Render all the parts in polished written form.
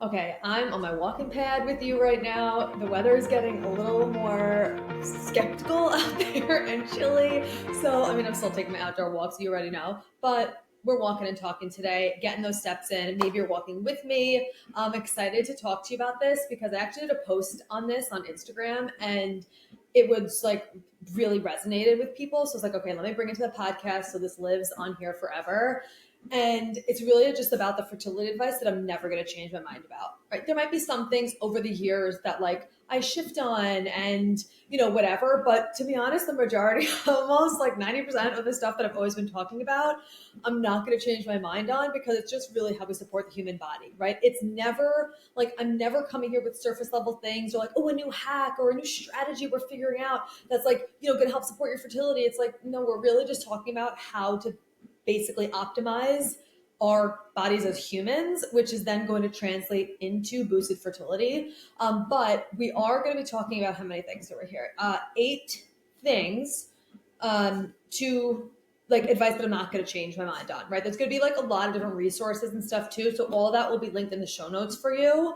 Okay, I'm on my walking pad with you right now. The weather is getting a little more skeptical out there and chilly. So, I'm still taking my outdoor walks, you already know, but we're walking and talking today, getting those steps in. Maybe you're walking with me. I'm excited to talk to you about this because I actually did a post on this on Instagram and it was like really resonated with people. So it's like, okay, let me bring it to the podcast so this lives on here forever. And it's really just about the fertility advice that I'm never going to change my mind about, right? There might be some things over the years that like I shift on and, whatever. But to be honest, the majority, almost like 90% of the stuff that I've always been talking about, I'm not going to change my mind on because it's just really how we support the human body, right? It's never like, I'm never coming here with surface level things or like, oh, a new hack or a new strategy we're figuring out that's like, going to help support your fertility. It's like, no, we're really just talking about how to basically optimize our bodies as humans, which is then going to translate into boosted fertility. But we are going to be talking about how many things over here? 8 things to like advice that I'm not going to change my mind on, right? There's going to be like a lot of different resources and stuff too. So all of that will be linked in the show notes for you.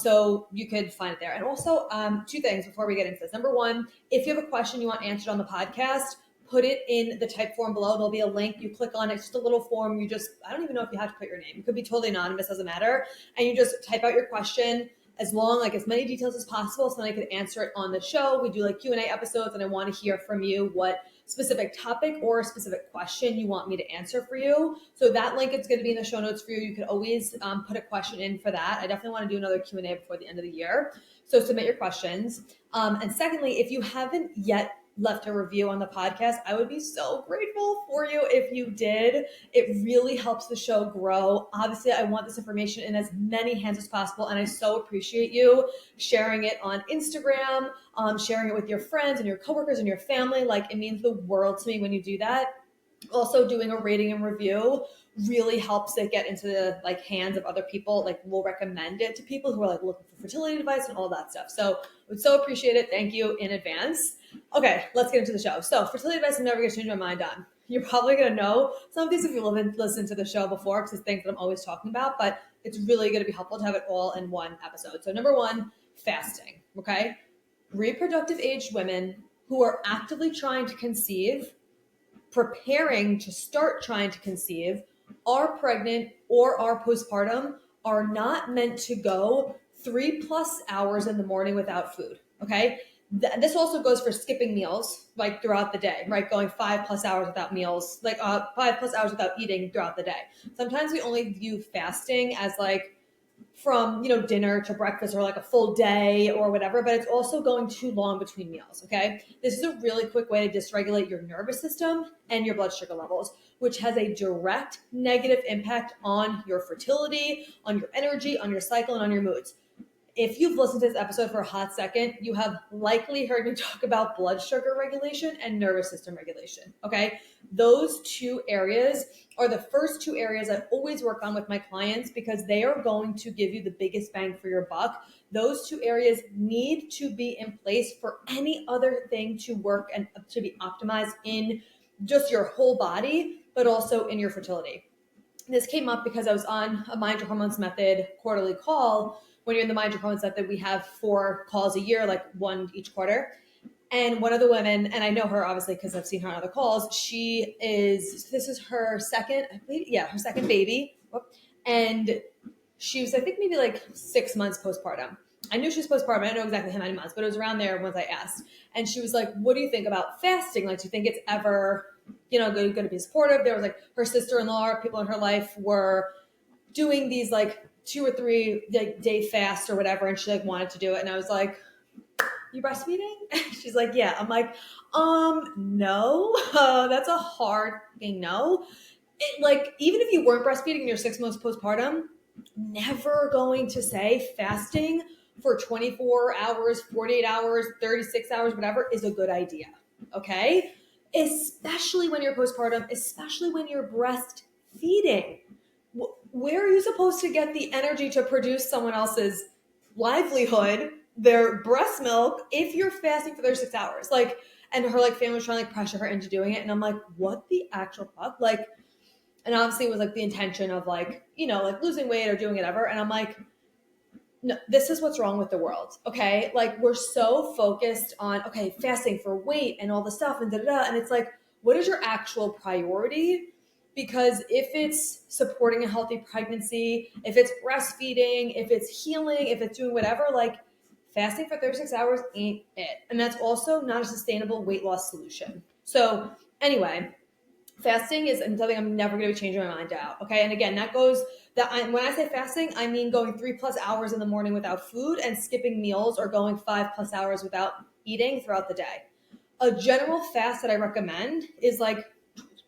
So you could find it there. And also 2 things before we get into this. Number one, if you have a question you want answered on the podcast, put it in the type form below. There'll be a link. You click on it. It's just a little form. I don't even know if you have to put your name. It could be totally anonymous, doesn't matter. And you just type out your question as many details as possible so then I could answer it on the show. We do like Q&A episodes and I want to hear from you what specific topic or a specific question you want me to answer for you. So that link is going to be in the show notes for you. You could always put a question in for that. I definitely want to do another Q&A before the end of the year. So submit your questions. And secondly, if you haven't yet left a review on the podcast, I would be so grateful for you if you did. It really helps the show grow. Obviously, I want this information in as many hands as possible, and I so appreciate you sharing it on Instagram, sharing it with your friends and your coworkers and your family. Like, it means the world to me when you do that. Also, doing a rating and review really helps it get into the like hands of other people. Like, we'll recommend it to people who are like looking for fertility advice and all that stuff. So I would so appreciate it. Thank you in advance. Okay, let's get into the show. So fertility advice I'm never going to change my mind on. You're probably going to know some of these if you've listened to the show before because it's things that I'm always talking about, but it's really going to be helpful to have it all in one episode. So number one, fasting, okay? Reproductive aged women who are actively trying to conceive, preparing to start trying to conceive, are pregnant or are postpartum, are not meant to go 3+ hours in the morning without food. Okay. This also goes for skipping meals like throughout the day, right? Going 5+ hours without meals, like 5+ hours without eating throughout the day. Sometimes we only view fasting as like from dinner to breakfast or like a full day or whatever, but it's also going too long between meals. Okay, this is a really quick way to dysregulate your nervous system and your blood sugar levels, which has a direct negative impact on your fertility, on your energy, on your cycle, and on your moods. If you've listened to this episode for a hot second, you have likely heard me talk about blood sugar regulation and nervous system regulation. Okay, those 2 areas are the first 2 areas I always work on with my clients because they are going to give you the biggest bang for your buck. Those 2 areas need to be in place for any other thing to work and to be optimized in just your whole body, but also in your fertility. This came up because I was on a Mind Your Hormones Method quarterly call. When you're in the Mind Your Hormones Method, we have 4 calls a year, like 1 each quarter. And one of the women, and I know her obviously because I've seen her on other calls, this is her second, I believe, her second baby. And she was, I think, maybe like 6 months postpartum. I knew she was postpartum. I don't know exactly how many months, but it was around there once I asked. And she was like, what do you think about fasting? Like, do you think it's ever, going to be supportive? There was like her sister-in-law, people in her life were doing these like 2 or 3 like day fasts or whatever. And she like wanted to do it. And I was like, you breastfeeding? She's like, yeah. I'm like, no, that's a hard thing. No. Like, even if you weren't breastfeeding and you're 6 months postpartum, never going to say fasting for 24 hours, 48 hours, 36 hours, whatever is a good idea. Okay. Especially when you're postpartum, especially when you're breastfeeding. Where are you supposed to get the energy to produce someone else's livelihood, their breast milk, if you're fasting for 36 hours? Like, and her like family was trying to like pressure her into doing it. And I'm like, what the actual fuck? Like, and obviously it was like the intention of like, like losing weight or doing whatever. And I'm like, No, this is what's wrong with the world. Okay. Like we're so focused on, okay, fasting for weight and all the stuff and da da da. And it's like, what is your actual priority? Because if it's supporting a healthy pregnancy, if it's breastfeeding, if it's healing, if it's doing whatever, like fasting for 36 hours ain't it. And that's also not a sustainable weight loss solution. So, anyway, fasting is something I'm never going to be changing my mind out. Okay. And again, when I say fasting, I mean going 3+ hours in the morning without food and skipping meals, or going 5+ hours without eating throughout the day. A general fast that I recommend is like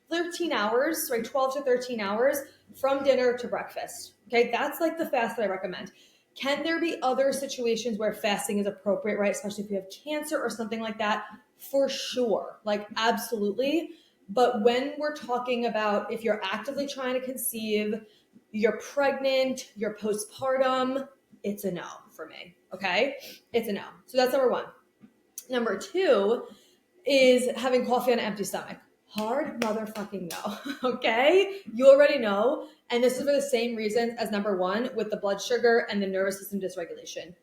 13 hours, right? 12 to 13 hours from dinner to breakfast. Okay. That's like the fast that I recommend. Can there be other situations where fasting is appropriate, right? Especially if you have cancer or something like that? For sure. Like, absolutely. But when we're talking about if you're actively trying to conceive, you're pregnant, you're postpartum, it's a no for me. Okay. It's a no. So that's number one. Number two is having coffee on an empty stomach. Hard motherfucking no. Okay. You already know. And this is for the same reasons as number one with the blood sugar and the nervous system dysregulation.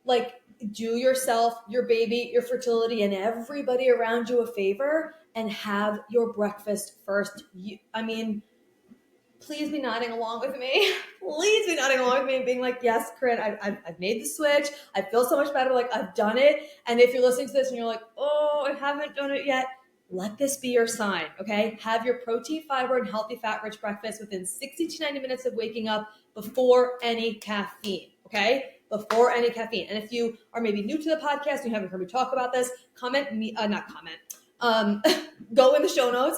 Like, do yourself, your baby, your fertility, and everybody around you a favor and have your breakfast first. Please be nodding along with me. Please be nodding along with me and being like, yes, Corinne, I've made the switch. I feel so much better. Like, I've done it. And if you're listening to this and you're like, oh, I haven't done it yet, let this be your sign, okay? Have your protein, fiber, and healthy fat-rich breakfast within 60 to 90 minutes of waking up before any caffeine, okay? Before any caffeine. And if you are maybe new to the podcast and you haven't heard me talk about this, go in the show notes.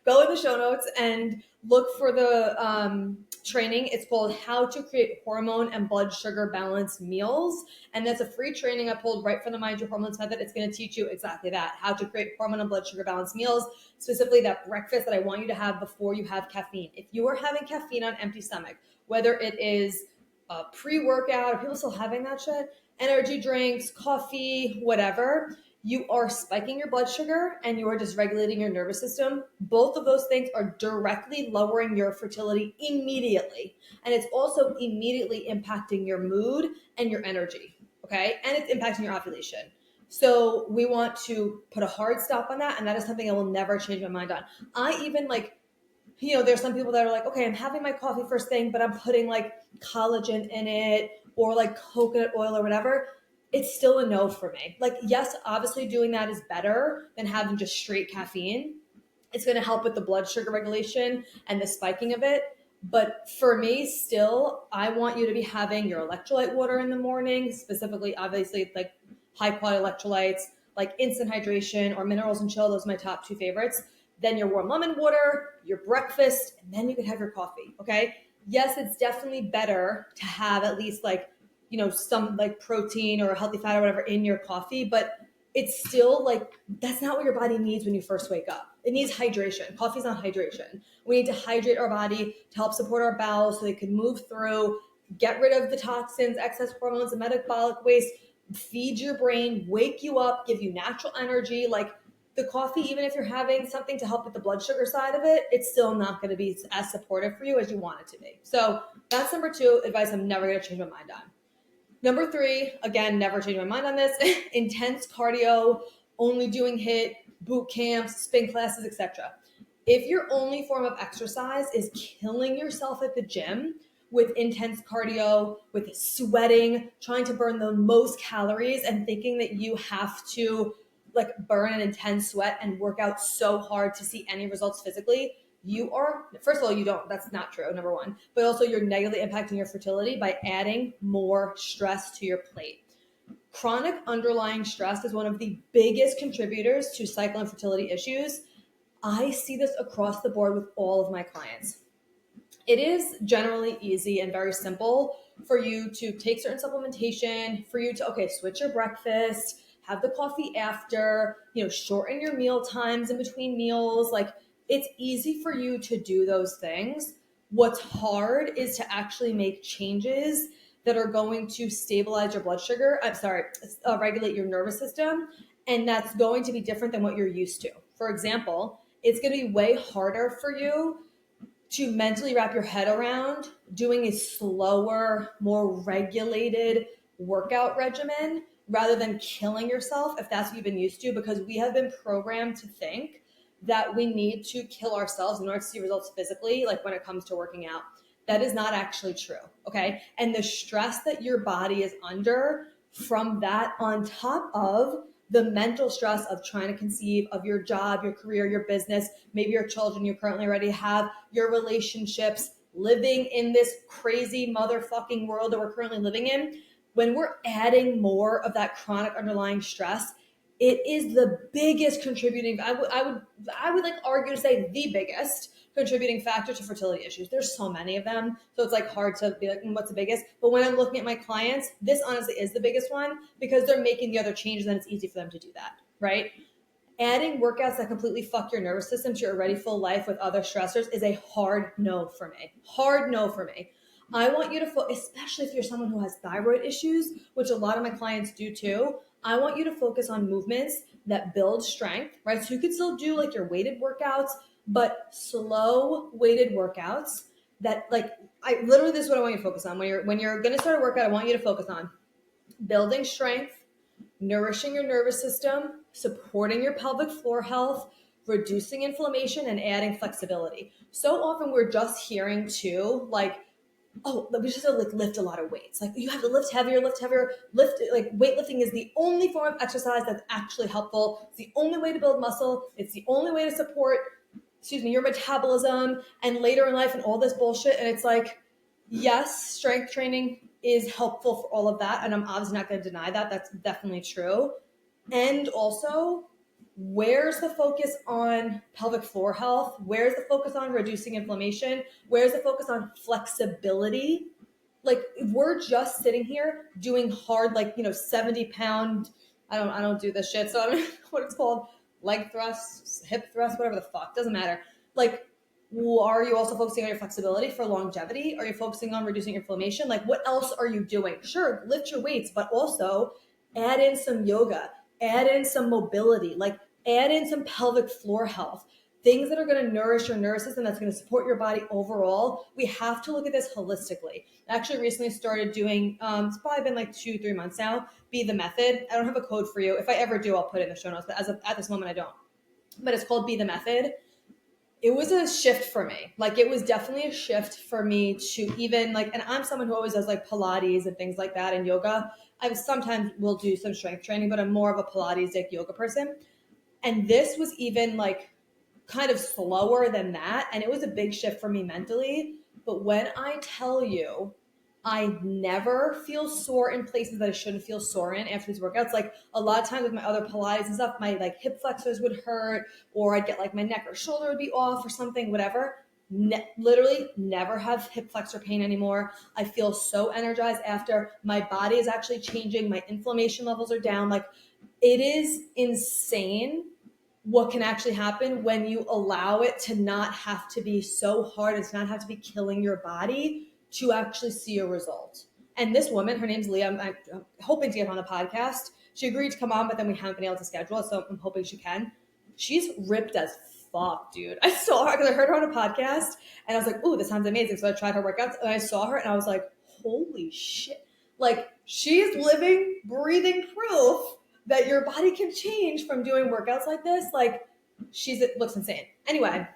Go in the show notes and look for the training. It's called How to Create Hormone and Blood Sugar Balanced Meals. And that's a free training I pulled right from the Mind Your Hormones method. It's going to teach you exactly that, how to create hormone and blood sugar balanced meals, specifically that breakfast that I want you to have before you have caffeine. If you are having caffeine on empty stomach, whether it is a pre-workout, are people still having that shit? Energy drinks, coffee, whatever, you are spiking your blood sugar and you are dysregulating your nervous system. Both of those things are directly lowering your fertility immediately. And it's also immediately impacting your mood and your energy. Okay. And it's impacting your ovulation. So we want to put a hard stop on that. And that is something I will never change my mind on. I even there's some people that are like, okay, I'm having my coffee first thing, but I'm putting like collagen in it or like coconut oil or whatever. It's still a no for me. Like, yes, obviously doing that is better than having just straight caffeine. It's going to help with the blood sugar regulation and the spiking of it. But for me, still, I want you to be having your electrolyte water in the morning, specifically, obviously, like high quality electrolytes, like instant hydration or minerals and chill. Those are my top two favorites. Then your warm lemon water, your breakfast, and then you can have your coffee. Okay. Yes, it's definitely better to have at least some like protein or healthy fat or whatever in your coffee, but it's still like, that's not what your body needs when you first wake up. It needs hydration. Coffee's not hydration. We need to hydrate our body to help support our bowels so they can move through, get rid of the toxins, excess hormones, and metabolic waste, feed your brain, wake you up, give you natural energy. Like, the coffee, even if you're having something to help with the blood sugar side of it, it's still not going to be as supportive for you as you want it to be. So that's number two advice I'm never going to change my mind on. Number three, again, never change my mind on this, intense cardio, only doing HIIT, boot camps, spin classes, etc. If your only form of exercise is killing yourself at the gym with intense cardio, with sweating, trying to burn the most calories and thinking that you have to like burn an intense sweat and work out so hard to see any results physically, you are, first of all, you don't, that's not true, number one, but also you're negatively impacting your fertility by adding more stress to your plate. Chronic underlying stress is one of the biggest contributors to cycle and fertility issues. I see this across the board with all of my clients. It is generally easy and very simple for you to take certain supplementation, for you to, switch your breakfast, have the coffee after, shorten your meal times in between meals. Like, it's easy for you to do those things. What's hard is to actually make changes that are going to stabilize your blood sugar. Regulate your nervous system. And that's going to be different than what you're used to. For example, it's going to be way harder for you to mentally wrap your head around doing a slower, more regulated workout regimen rather than killing yourself if that's what you've been used to, because we have been programmed to think that we need to kill ourselves in order to see results physically, like when it comes to working out. That is not actually true, okay? And the stress that your body is under from that, on top of the mental stress of trying to conceive, of your job, your career, your business, maybe your children you currently already have, your relationships, living in this crazy motherfucking world that we're currently living in, when we're adding more of that chronic underlying stress, it is the biggest contributing, I would like argue to say the biggest contributing factor to fertility issues. There's so many of them, so it's like hard to be like, what's the biggest? But when I'm looking at my clients, this honestly is the biggest one, because they're making the other changes and it's easy for them to do that, right? Adding workouts that completely fuck your nervous system to your already full life with other stressors is a hard no for me. Hard no for me. I want you to, especially if you're someone who has thyroid issues, which a lot of my clients do too, I want you to focus on movements that build strength, right? So you could still do like your weighted workouts, but slow weighted workouts that like, I literally, this is what I want you to focus on. When you're going to start a workout, I want you to focus on building strength, nourishing your nervous system, supporting your pelvic floor health, reducing inflammation, and adding flexibility. So often we're just hearing too, like, oh, we just have to like lift a lot of weights. Like you have to lift heavier, like weightlifting is the only form of exercise that's actually helpful. It's the only way to build muscle. It's the only way to support, your metabolism and later in life and all this bullshit. And it's like, yes, strength training is helpful for all of that. And I'm obviously not going to deny that. That's definitely true. And also, where's the focus on pelvic floor health? Where's the focus on reducing inflammation? Where's the focus on flexibility? Like if we're just sitting here doing hard, 70-pound, I don't do this shit. So I don't know what it's called, leg thrusts, hip thrusts, whatever the fuck, doesn't matter. Like, are you also focusing on your flexibility for longevity? Are you focusing on reducing inflammation? Like what else are you doing? Sure, lift your weights, but also add in some yoga, add in some mobility, like add in some pelvic floor health, things that are going to nourish your nervous system, that's going to support your body overall. We have to look at this holistically. I actually recently started doing, it's probably been like 2-3 months now, Be the Method. I don't have a code for you. If I ever do, I'll put it in the show notes, but at this moment, I don't. But it's called Be the Method. It was a shift for me. Like it was definitely a shift for me to even like, and I'm someone who always does like Pilates and things like that and yoga. I sometimes will do some strength training, but I'm more of a Pilates yoga person. And this was even like kind of slower than that. And it was a big shift for me mentally. But when I tell you, I never feel sore in places that I shouldn't feel sore in after these workouts. Like a lot of times with my other Pilates and stuff, my like hip flexors would hurt, or I'd get like my neck or shoulder would be off or something, whatever. Literally never have hip flexor pain anymore. I feel so energized after. My body is actually changing. My inflammation levels are down. Like it is insane what can actually happen when you allow it to not have to be so hard and to not have to be killing your body to actually see a result. And this woman, her name's Leah, I'm hoping to get her on the podcast. She agreed to come on, but then we haven't been able to schedule it, so I'm hoping she can. She's ripped as fuck, dude. I saw her because I heard her on a podcast, and I was like, ooh, this sounds amazing. So I tried her workouts, and I saw her, and I was like, holy shit. Like, she's living, breathing proof that your body can change from doing workouts like this. Like, it looks insane. Anyway,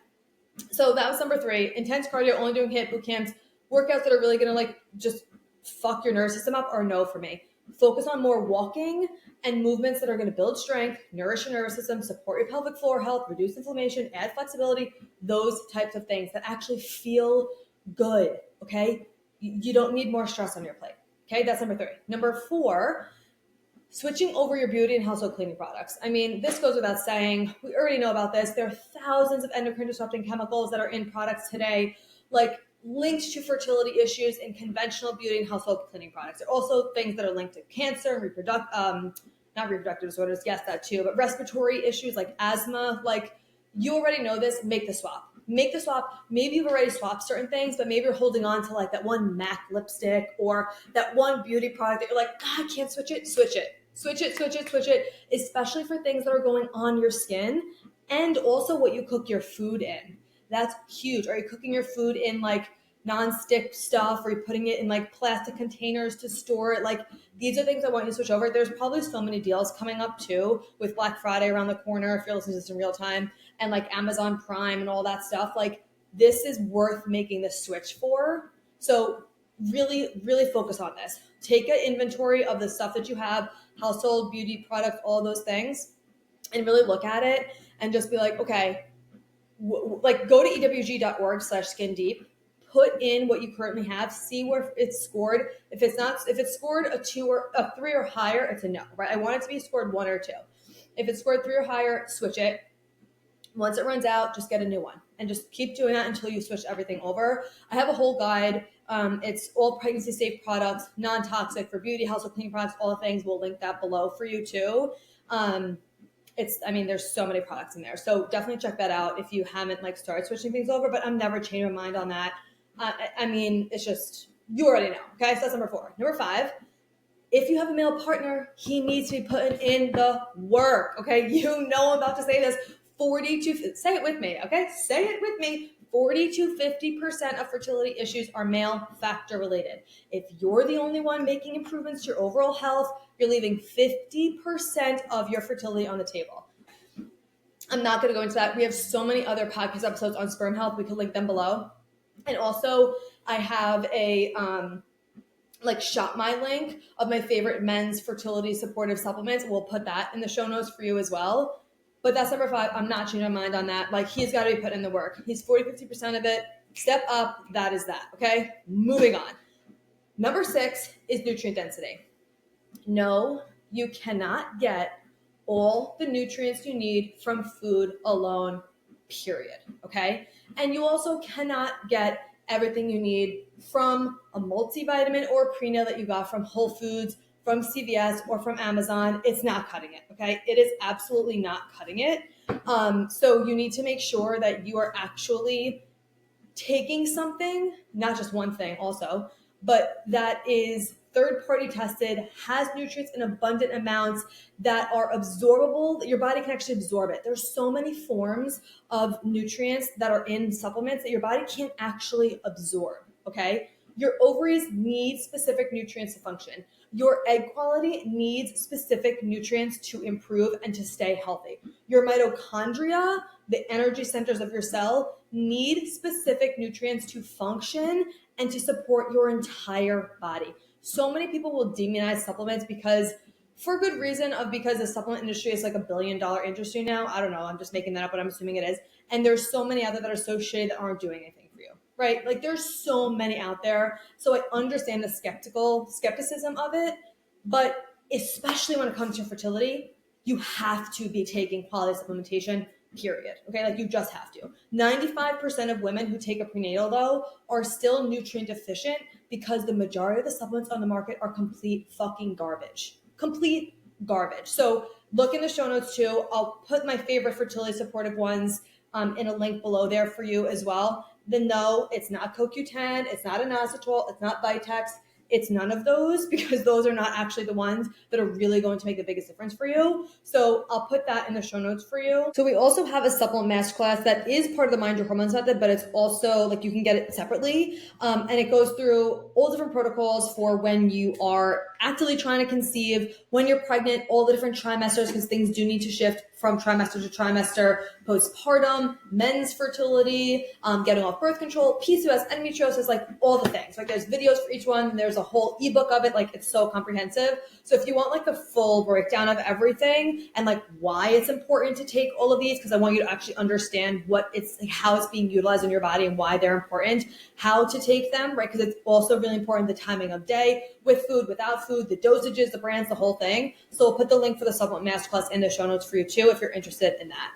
so that was number 3. Intense cardio, only doing HIIT boot camps. Workouts that are really going to like just fuck your nervous system up are no for me. Focus on more walking and movements that are going to build strength, nourish your nervous system, support your pelvic floor health, reduce inflammation, add flexibility, those types of things that actually feel good, okay? You don't need more stress on your plate, okay? That's number 3. Number 4, switching over your beauty and household cleaning products. I mean, this goes without saying. We already know about this. There are thousands of endocrine disrupting chemicals that are in products today, like linked to fertility issues in conventional beauty and household cleaning products. There are also things that are linked to cancer and not reproductive disorders, yes, that too, but respiratory issues like asthma. Like, you already know this. Make the swap. Make the swap. Maybe you've already swapped certain things, but maybe you're holding on to like that one MAC lipstick or that one beauty product that you're like, I can't switch it. Switch it. Switch it, switch it, switch it, especially for things that are going on your skin and also what you cook your food in. That's huge. Are you cooking your food in like non-stick stuff? Are you putting it in like plastic containers to store it? Like, these are things I want you to switch over. There's probably so many deals coming up too with Black Friday around the corner if you're listening to this in real time, and like Amazon Prime and all that stuff. Like, this is worth making the switch for. So really, really focus on this. Take an inventory of the stuff that you have, household, beauty products, all those things, and really look at it and just be like, okay, like go to ewg.org/skin deep, put in what you currently have, see where it's scored. If it's scored a 2 or a 3 or higher, it's a no, right? I want it to be scored 1 or 2. If it's scored 3 or higher, switch it. Once it runs out, just get a new one and just keep doing that until you switch everything over. I have a whole guide. It's all pregnancy safe products, non-toxic for beauty, household cleaning products, all the things. We'll link that below for you too. There's so many products in there. So definitely check that out if you haven't like started switching things over, but I'm never changing my mind on that. It's just, you already know. Okay. So that's number 4. Number 5, if you have a male partner, he needs to be putting in the work. Okay. You know, I'm about to say this. Say it with me. Okay. Say it with me. 40 to 50% of fertility issues are male factor related. If you're the only one making improvements to your overall health, you're leaving 50% of your fertility on the table. I'm not going to go into that. We have so many other podcast episodes on sperm health. We can link them below. And also I have a, shop my link of my favorite men's fertility supportive supplements. We'll put that in the show notes for you as well. But that's number 5. I'm not changing my mind on that. Like, he's got to be put in the work. He's 40-50% of it. Step up. That is that. Okay. Moving on. Number 6 is nutrient density. No, you cannot get all the nutrients you need from food alone, period. Okay. And you also cannot get everything you need from a multivitamin or prenatal that you got from Whole Foods, from CVS, or from Amazon. It's not cutting it. Okay. It is absolutely not cutting it. So you need to make sure that you are actually taking something, not just one thing also, but that is third-party tested, has nutrients in abundant amounts that are absorbable, that your body can actually absorb it. There's so many forms of nutrients that are in supplements that your body can't actually absorb, okay? Your ovaries need specific nutrients to function. Your egg quality needs specific nutrients to improve and to stay healthy. Your mitochondria, the energy centers of your cell, need specific nutrients to function and to support your entire body. So many people will demonize supplements because the supplement industry is like $1 billion industry now. I don't know. I'm just making that up, but I'm assuming it is. And there's so many out there that are so shitty that aren't doing anything for you, right? Like, there's so many out there. So I understand the skepticism of it, but especially when it comes to fertility, you have to be taking quality supplementation, period. Okay. Like, you just have to. 95% of women who take a prenatal though are still nutrient deficient because the majority of the supplements on the market are complete fucking garbage. Complete garbage. So look in the show notes too. I'll put my favorite fertility supportive ones in a link below there for you as well. No, it's not CoQ10. It's not inositol. It's not Vitex. It's none of those, because those are not actually the ones that are really going to make the biggest difference for you. So I'll put that in the show notes for you. So we also have a supplement masterclass that is part of the Mind Your Hormones method, but it's also like you can get it separately. And it goes through all different protocols for when you are actively trying to conceive, when you're pregnant, all the different trimesters, because things do need to shift from trimester to trimester, postpartum, men's fertility, getting off birth control, PCOS, endometriosis, like all the things. Like, there's videos for each one. There's a whole ebook of it. Like, it's so comprehensive. So if you want like the full breakdown of everything and like why it's important to take all of these, because I want you to actually understand what it's like, how it's being utilized in your body and why they're important, how to take them, right? Because it's also really important, the timing of day, with food, without food, the dosages, the brands, the whole thing. So I'll put the link for the supplement masterclass in the show notes for you too, if you're interested in that.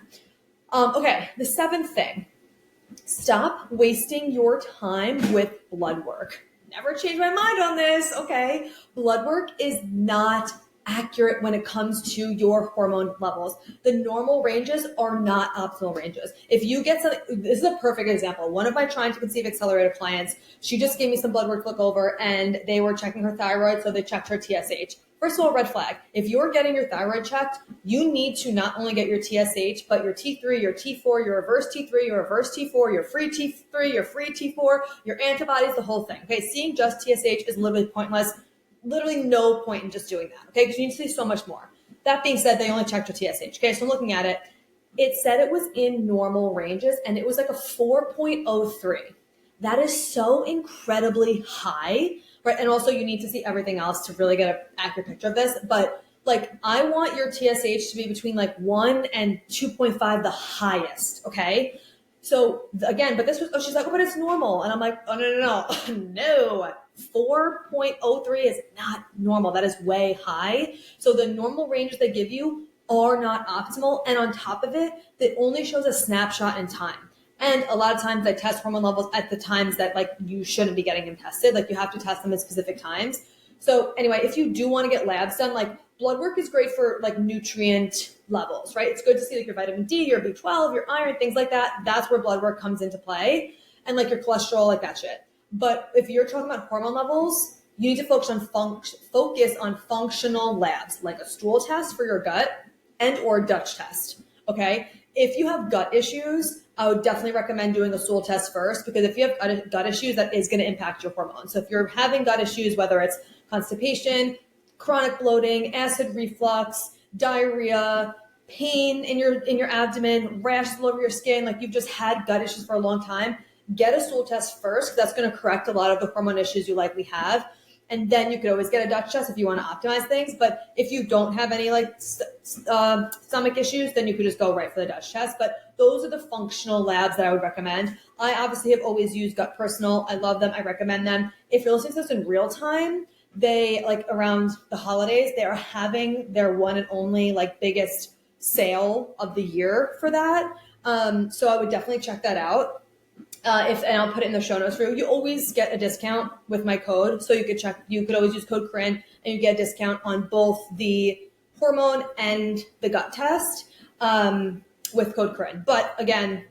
Okay, the 7th thing, stop wasting your time with blood work. Never change my mind on this, okay? Blood work is not accurate when it comes to your hormone levels. The normal ranges are not optimal ranges. If you get something, this is a perfect example. One of my trying to conceive accelerator clients, she just gave me some blood work to look over, and they were checking her thyroid, so they checked her TSH. First of all, red flag. If you're getting your thyroid checked, you need to not only get your TSH, but your T3, your T4, your reverse T3, your reverse T4, your free T3, your free T4, your antibodies, the whole thing. Okay, seeing just TSH is literally pointless. Literally no point in just doing that. Okay, because you need to see so much more. That being said, they only checked your TSH. Okay, so I'm looking at it. It said it was in normal ranges, and it was like a 4.03. That is so incredibly high, right? And also you need to see everything else to really get an accurate picture of this. But like, I want your TSH to be between like 1 and 2.5, the highest, okay? So again, but this was, she's like, oh, but it's normal. And I'm like, oh, no. No, 4.03 is not normal. That is way high. So the normal ranges they give you are not optimal. And on top of it, it only shows a snapshot in time. And a lot of times they test hormone levels at the times that like you shouldn't be getting them tested. Like you have to test them at specific times. So anyway, if you do want to get labs done, like blood work is great for like nutrient levels, right? It's good to see like your vitamin D, your B12, your iron, things like that. That's where blood work comes into play. And like your cholesterol, like that shit. But if you're talking about hormone levels, you need to focus on functional labs, like a stool test for your gut and or Dutch test, okay? If you have gut issues, I would definitely recommend doing a stool test first, because if you have gut issues, that is going to impact your hormones. So if you're having gut issues, whether it's constipation, chronic bloating, acid reflux, diarrhea, pain in your abdomen, rashes all over your skin, like you've just had gut issues for a long time, get a stool test first, because that's going to correct a lot of the hormone issues you likely have. And then you could always get a Dutch test if you want to optimize things. But if you don't have any like stomach issues, then you could just go right for the Dutch test. But those are the functional labs that I would recommend. I obviously have always used Gut Personal. I love them. I recommend them. If you're listening to this in real time, they like around the holidays, they are having their one and only like biggest sale of the year for that. So I would definitely check that out. And I'll put it in the show notes for you. You always get a discount with my code. So you could always use code Corinne and you get a discount on both the hormone and the gut test with code Corinne. But again,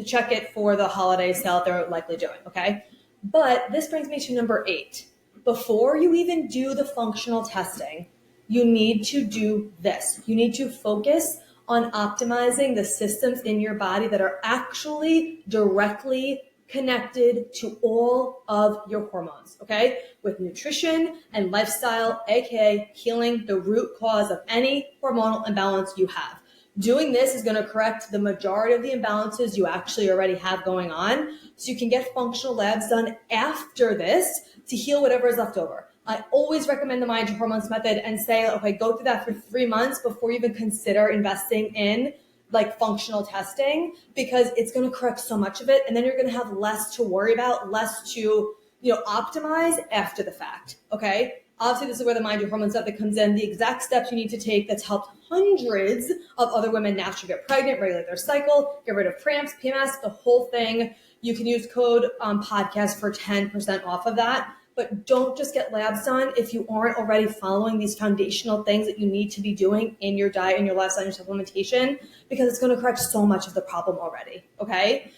check it for the holiday sale they're likely doing, okay? But this brings me to number 8. Before you even do the functional testing, you need to do this. You need to focus on optimizing the systems in your body that are actually directly connected to all of your hormones, okay? With nutrition and lifestyle, aka healing the root cause of any hormonal imbalance you have. Doing this is going to correct the majority of the imbalances you actually already have going on, so you can get functional labs done after this to heal whatever is left over. I always recommend the Mind Your Hormones method and say, okay, go through that for 3 months before you even consider investing in like functional testing, because it's going to correct so much of it. And then you're going to have less to worry about, less to, optimize after the fact. Okay. Obviously, this is where the Mind Your Hormones method comes in. The exact steps you need to take that's helped hundreds of other women naturally get pregnant, regulate their cycle, get rid of cramps, PMS, the whole thing. You can use code podcast for 10% off of that. But don't just get labs done if you aren't already following these foundational things that you need to be doing in your diet and your lifestyle and your supplementation, because it's going to correct so much of the problem already, okay?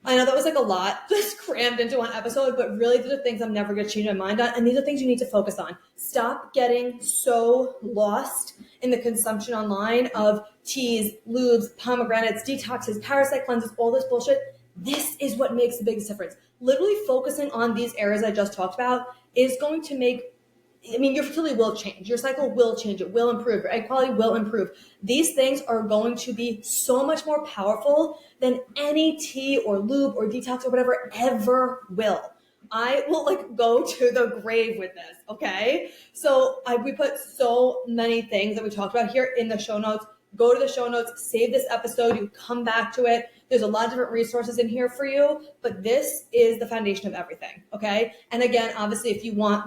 I know that was like a lot just crammed into one episode, but really these are things I'm never going to change my mind on, and these are things you need to focus on. Stop getting so lost in the consumption online of teas, lubes, pomegranates, detoxes, parasite cleanses, all this bullshit. This is what makes the biggest difference. Literally focusing on these areas I just talked about is going to make, your fertility will change. Your cycle will change. It will improve. Your egg quality will improve. These things are going to be so much more powerful than any tea or lube or detox or whatever ever will. I will go to the grave with this, okay? So we put so many things that we talked about here in the show notes. Go to the show notes, save this episode, you come back to it. There's a lot of different resources in here for you, but this is the foundation of everything, okay? And again, obviously, if you want,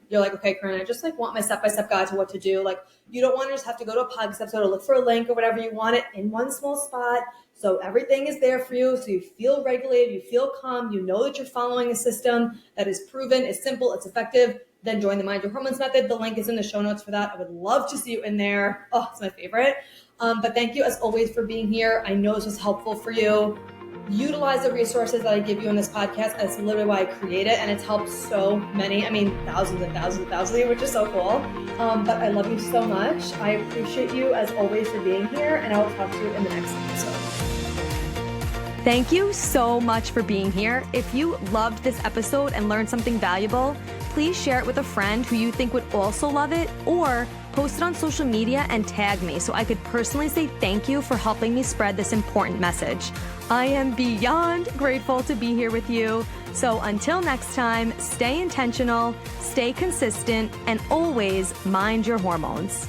you're like, okay, Corinne, I just want my step-by-step guide to what to do. You don't want to just have to go to a podcast episode or look for a link or whatever. You want it in one small spot, so everything is there for you, so you feel regulated, you feel calm, you know that you're following a system that is proven, is simple, it's effective. Then join the Mind Your Hormones method. The link is in the show notes for that. I would love to see you in there. Oh, it's my favorite. But thank you as always for being here. I know this was helpful for you. utilize the resources that I give you in this podcast. That's literally why I create it, and it's helped so many, thousands and thousands and thousands of you, which is so cool. But I love you so much. I appreciate you as always for being here, and I will talk to you in the next episode. Thank you so much for being here. If you loved this episode and learned something valuable, please share it with a friend who you think would also love it, or post it on social media and tag me so I could personally say thank you for helping me spread this important message. I am beyond grateful to be here with you. So until next time, stay intentional, stay consistent, and always mind your hormones.